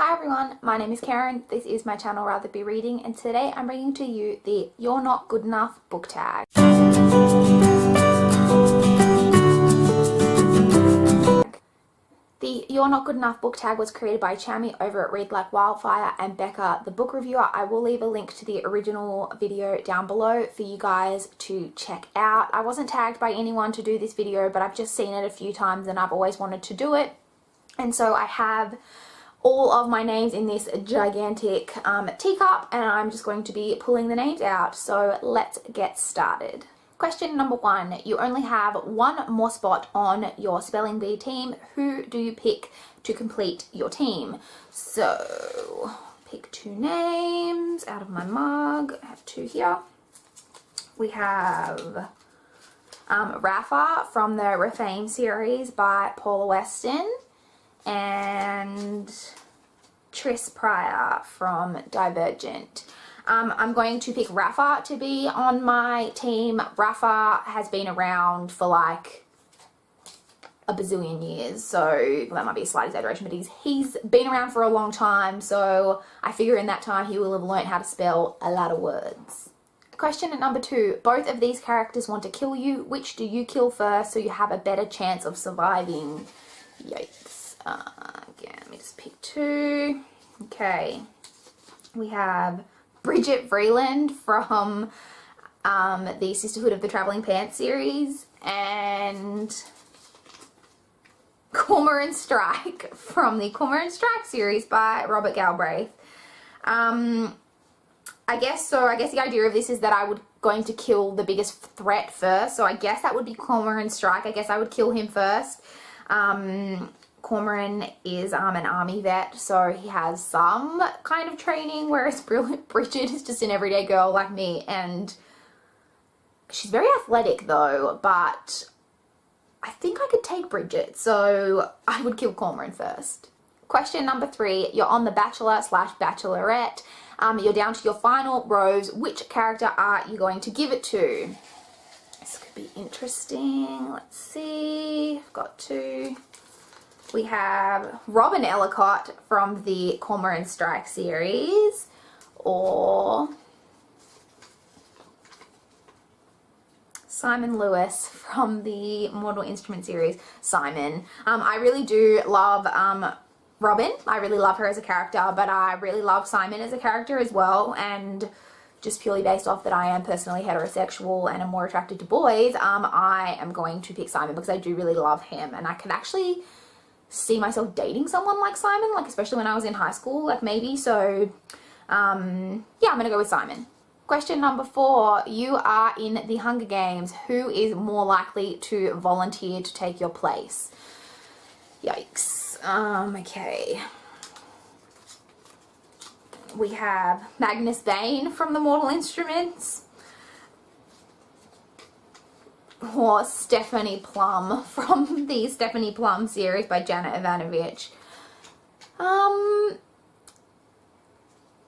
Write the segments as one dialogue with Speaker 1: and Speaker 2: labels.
Speaker 1: Hi everyone, my name is Karen, this is my channel RatherBeReading, and today I'm bringing to you the You're Not Good Enough book tag. The You're Not Good Enough book tag was created by Chami over at Read Like Wildfire and Becca, the book reviewer. I will leave a link to the original video down below for you guys to check out. I wasn't tagged by anyone to do this video, but I've just seen it a few times and I've always wanted to do it. And so I have all of my names in this gigantic teacup, and I'm just going to be pulling the names out. So let's get started. Question number 1. You only have one more spot on your spelling bee team. Who do you pick to complete your team? So pick 2 names out of my mug. I have 2 here. We have Rafa from the Refame series by Paula Weston, and Tris Pryor from Divergent. I'm going to pick Rafa to be on my team. Rafa has been around for like a bazillion years, so that might be a slight exaggeration, but he's been around for a long time, so I figure in that time he will have learned how to spell a lot of words. Question number 2. Both of these characters want to kill you. Which do you kill first so you have a better chance of surviving? Yikes. Again, let me just pick 2. Okay. We have Bridget Vreeland from the Sisterhood of the Travelling Pants series, and Cormoran Strike from the Cormoran Strike series by Robert Galbraith. I guess the idea of this is that I would going to kill the biggest threat first, so I guess that would be Cormoran Strike. I guess I would kill him first. Cormoran is an army vet, so he has some kind of training, whereas Bridget is just an everyday girl like me, and she's very athletic though, but I think I could take Bridget, so I would kill Cormoran first. Question number 3. You're on The Bachelor/Bachelorette. You're down to your final rose. Which character are you going to give it to? This could be interesting. Let's see. I've got 2. We have Robin Ellicott from the Cormoran Strike series, or Simon Lewis from the Mortal Instrument series. Simon. I really do love Robin. I really love her as a character, but I really love Simon as a character as well, and just purely based off that I am personally heterosexual and am more attracted to boys, I am going to pick Simon because I do really love him, and I could actually see myself dating someone like Simon, like especially when I was in high school, like maybe. So yeah, I'm gonna go with Simon. Question number 4. You are in the Hunger Games. Who is more likely to volunteer to take your place? Yikes. Okay. We have Magnus Bane from the Mortal Instruments, or Stephanie Plum from the Stephanie Plum series by Janet Ivanovic.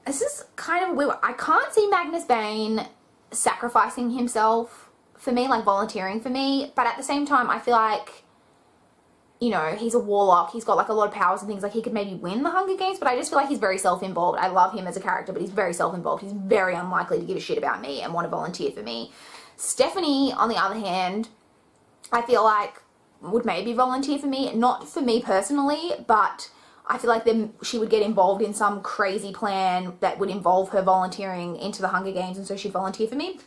Speaker 1: This is kind of weird. I can't see Magnus Bane sacrificing himself for me, like volunteering for me, but at the same time I feel like, you know, he's a warlock, he's got like a lot of powers and things, like he could maybe win the Hunger Games, but I just feel like he's very self-involved. I love him as a character, but he's very self-involved. He's very unlikely to give a shit about me and want to volunteer for me. Stephanie, on the other hand, I feel like would maybe volunteer for me. Not for me personally, but I feel like then she would get involved in some crazy plan that would involve her volunteering into the Hunger Games, and so she'd volunteer for me.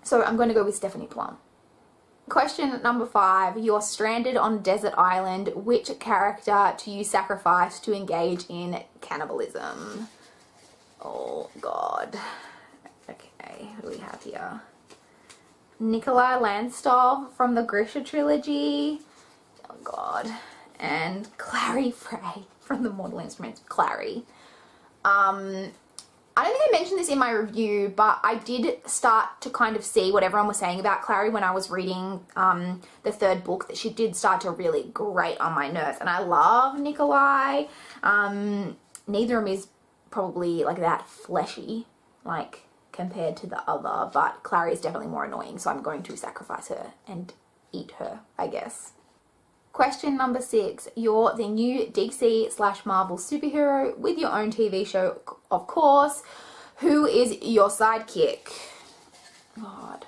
Speaker 1: So I'm going to go with Stephanie Plum. Question number 5. You're stranded on a desert island. Which character do you sacrifice to engage in cannibalism? Oh, God. Okay, who do we have here? Nikolai Landstov from the Grisha trilogy. Oh god. And Clary Frey from the Mortal Instruments. Clary. I don't think I mentioned this in my review, but I did start to kind of see what everyone was saying about Clary when I was reading the 3rd book, that she did start to really grate on my nerves. And I love Nikolai. Neither of them is probably like that fleshy, like compared to the other, but Clary is definitely more annoying, so I'm going to sacrifice her and eat her, I guess. Question number 6. You're the new DC/Marvel superhero with your own TV show, of course. Who is your sidekick? God.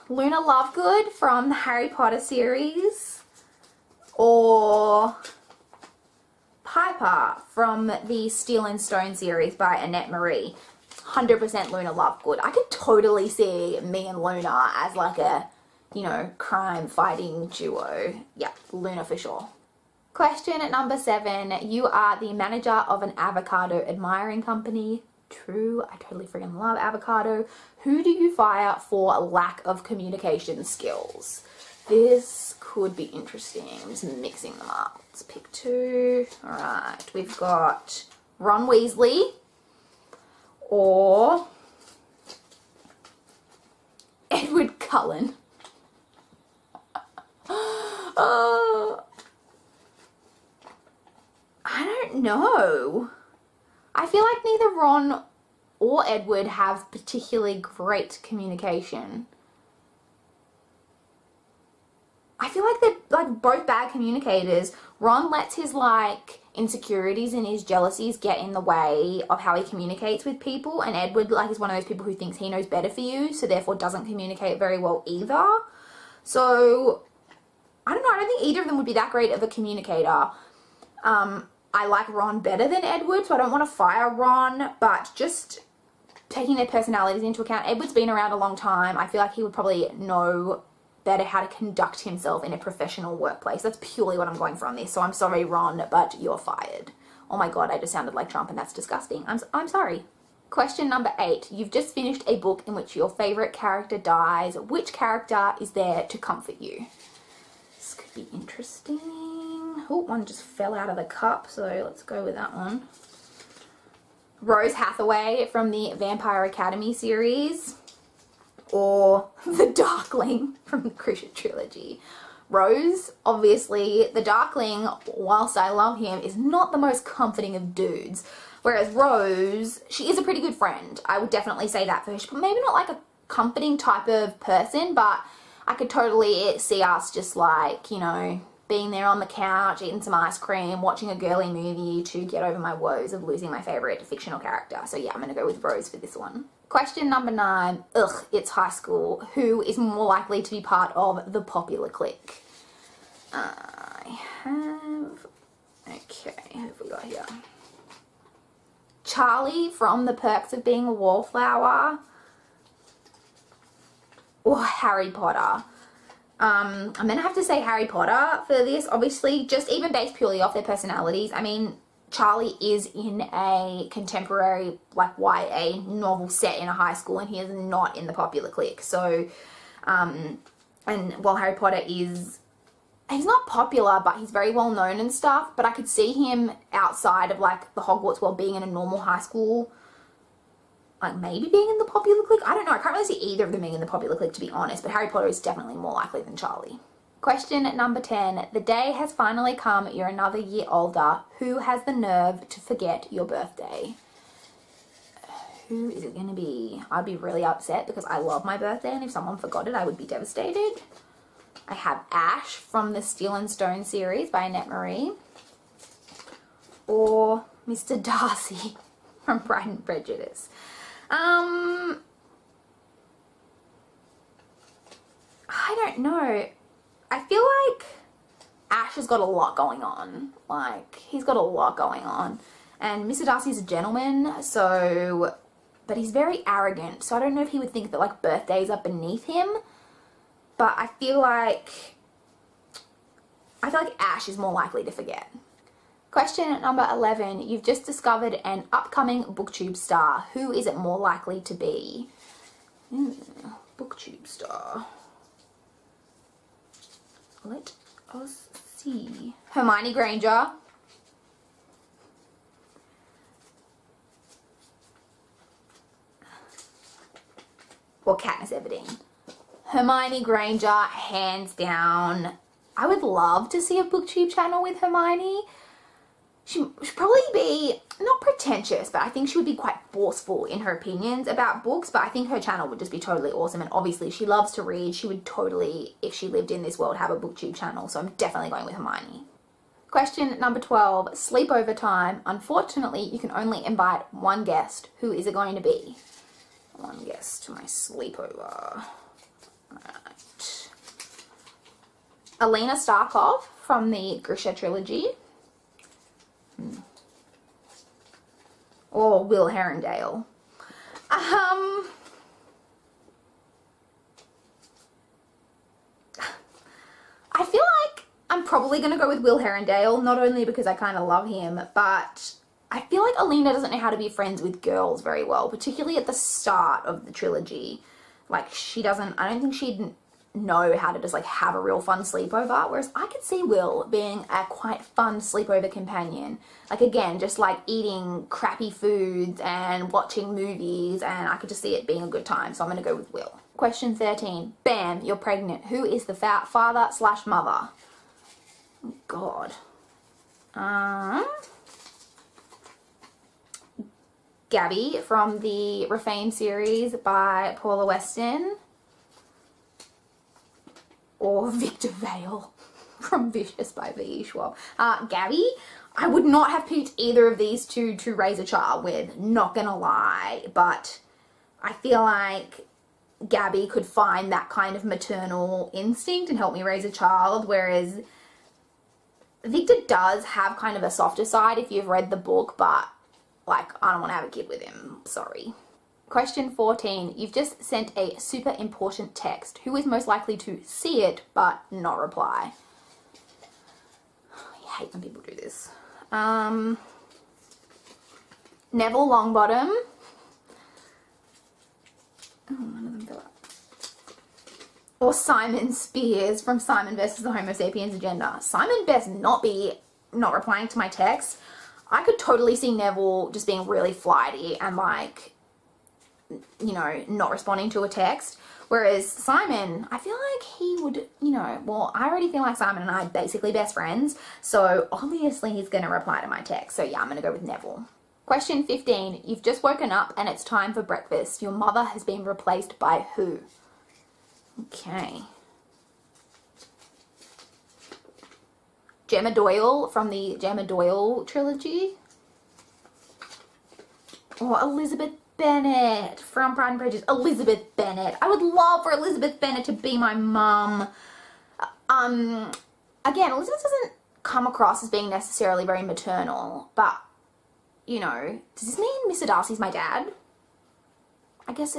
Speaker 1: Luna Lovegood from the Harry Potter series, or Piper from the Steel and Stone series by Annette Marie. 100% Luna Lovegood. I could totally see me and Luna as like a, you know, crime fighting duo. Yeah, Luna for sure. Question number 7. You are the manager of an avocado admiring company. True, I totally freaking love avocado. Who do you fire for lack of communication skills? This could be interesting. I'm just mixing them up. Let's pick 2. Alright, we've got Ron Weasley or Edward Cullen. I don't know. I feel like neither Ron or Edward have particularly great communication. I feel like they're like both bad communicators. Ron lets his like insecurities and his jealousies get in the way of how he communicates with people, and Edward like is one of those people who thinks he knows better for you, so therefore doesn't communicate very well either. So I don't know, I don't think either of them would be that great of a communicator. I like Ron better than Edward, so I don't want to fire Ron, but just taking their personalities into account, Edward's been around a long time. I feel like he would probably know better how to conduct himself in a professional workplace. That's purely what I'm going for on this, so I'm sorry, Ron, but you're fired. Oh my god, I just sounded like Trump and that's disgusting. I'm sorry. Question number 8. You've just finished a book in which your favourite character dies. Which character is there to comfort you? This could be interesting. Oh, one just fell out of the cup, so let's go with that one. Rose Hathaway from the Vampire Academy series, or the Darkling from the Cruciate trilogy. Rose, obviously, the Darkling, whilst I love him, is not the most comforting of dudes. Whereas Rose, she is a pretty good friend. I would definitely say that for her. But maybe not like a comforting type of person, but I could totally see us just like, you know, being there on the couch, eating some ice cream, watching a girly movie to get over my woes of losing my favourite fictional character. So yeah, I'm going to go with Rose for this one. Question number 9. Ugh, it's high school. Who is more likely to be part of the popular clique? I have... Okay, who have we got here? Charlie from The Perks of Being a Wallflower, or Harry Potter. I'm going to have to say Harry Potter for this, obviously, just even based purely off their personalities. I mean, Charlie is in a contemporary, like, YA novel set in a high school, and he is not in the popular clique. So, and while Harry Potter is, he's not popular, but he's very well known and stuff, but I could see him outside of, like, the Hogwarts world being in a normal high school, like, maybe being in the popular clique. I don't know. I can't really see either of them being in the popular clique, to be honest, but Harry Potter is definitely more likely than Charlie. Question number 10. The day has finally come. You're another year older. Who has the nerve to forget your birthday? Who is it going to be? I'd be really upset because I love my birthday, and if someone forgot it, I would be devastated. I have Ash from the Steel and Stone series by Annette Marie, or Mr Darcy from Pride and Prejudice. I don't know. I feel like Ash has got a lot going on. Like, he's got a lot going on. And Mr. Darcy's a gentleman, so... But he's very arrogant, so I don't know if he would think that, like, birthdays are beneath him. But I feel like Ash is more likely to forget. Question number 11. You've just discovered an upcoming BookTube star. Who is it more likely to be? BookTube star. Let us see. Hermione Granger. Or Katniss Everdeen. Hermione Granger, hands down. I would love to see a BookTube channel with Hermione. She should probably be, not pretentious, but I think she would be quite forceful in her opinions about books, but I think her channel would just be totally awesome, and obviously she loves to read. She would totally, if she lived in this world, have a booktube channel, so I'm definitely going with Hermione. Question number 12, sleepover time. Unfortunately, you can only invite one guest. Who is it going to be? One guest to my sleepover. Alright. Alina Starkov from the Grisha trilogy. Or Will Herondale. I feel like I'm probably going to go with Will Herondale, not only because I kind of love him, but I feel like Alina doesn't know how to be friends with girls very well, particularly at the start of the trilogy. Like, she doesn't, I don't think she'd know how to just like have a real fun sleepover, whereas I could see Will being a quite fun sleepover companion. Like, again, just like eating crappy foods and watching movies, and I could just see it being a good time, so I'm gonna go with Will. Question 13, bam, you're pregnant. Who is the father slash mother? Oh, God. Gabby from the Refame series by Paula Weston. Or Victor Vale from Vicious by V.E. Schwab. Gabby, I would not have picked either of these two to raise a child with, not gonna lie, but I feel like Gabby could find that kind of maternal instinct and help me raise a child, whereas Victor does have kind of a softer side if you've read the book, but like, I don't want to have a kid with him, sorry. Question 14, you've just sent a super important text. Who is most likely to see it but not reply? I hate when people do this. Neville Longbottom. Oh, none of them fill up. Or Simon Spears from Simon versus the Homo Sapiens Agenda. Simon best not be not replying to my text. I could totally see Neville just being really flighty and like, you know, not responding to a text. Whereas Simon, I feel like he would, you know, well, I already feel like Simon and I are basically best friends, so obviously he's going to reply to my text. So yeah, I'm going to go with Neville. Question 15, you've just woken up and it's time for breakfast. Your mother has been replaced by who? Okay. Gemma Doyle from the Gemma Doyle trilogy. Or Elizabeth Bennet from Pride and Prejudice. Elizabeth Bennet. I would love for Elizabeth Bennet to be my mum. Again, Elizabeth doesn't come across as being necessarily very maternal, but, you know, does this mean Mr Darcy's my dad? I guess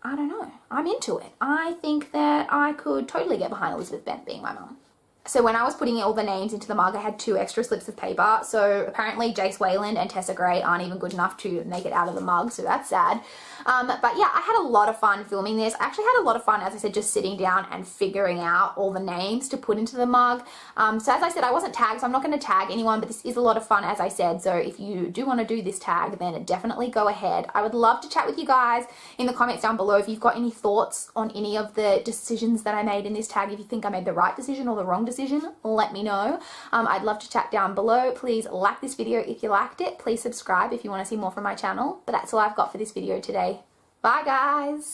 Speaker 1: I don't know. I'm into it. I think that I could totally get behind Elizabeth Bennet being my mum. So when I was putting all the names into the mug, I had 2 extra slips of paper. So apparently Jace Wayland and Tessa Gray aren't even good enough to make it out of the mug, so that's sad. But yeah, I had a lot of fun filming this. I actually had a lot of fun, as I said, just sitting down and figuring out all the names to put into the mug. So as I said, I wasn't tagged, so I'm not going to tag anyone, but this is a lot of fun, as I said. So if you do want to do this tag, then definitely go ahead. I would love to chat with you guys in the comments down below if you've got any thoughts on any of the decisions that I made in this tag. If you think I made the right decision or the wrong decision, let me know. I'd love to chat down below. Please like this video if you liked it. Please subscribe if you want to see more from my channel. But that's all I've got for this video today. Bye guys!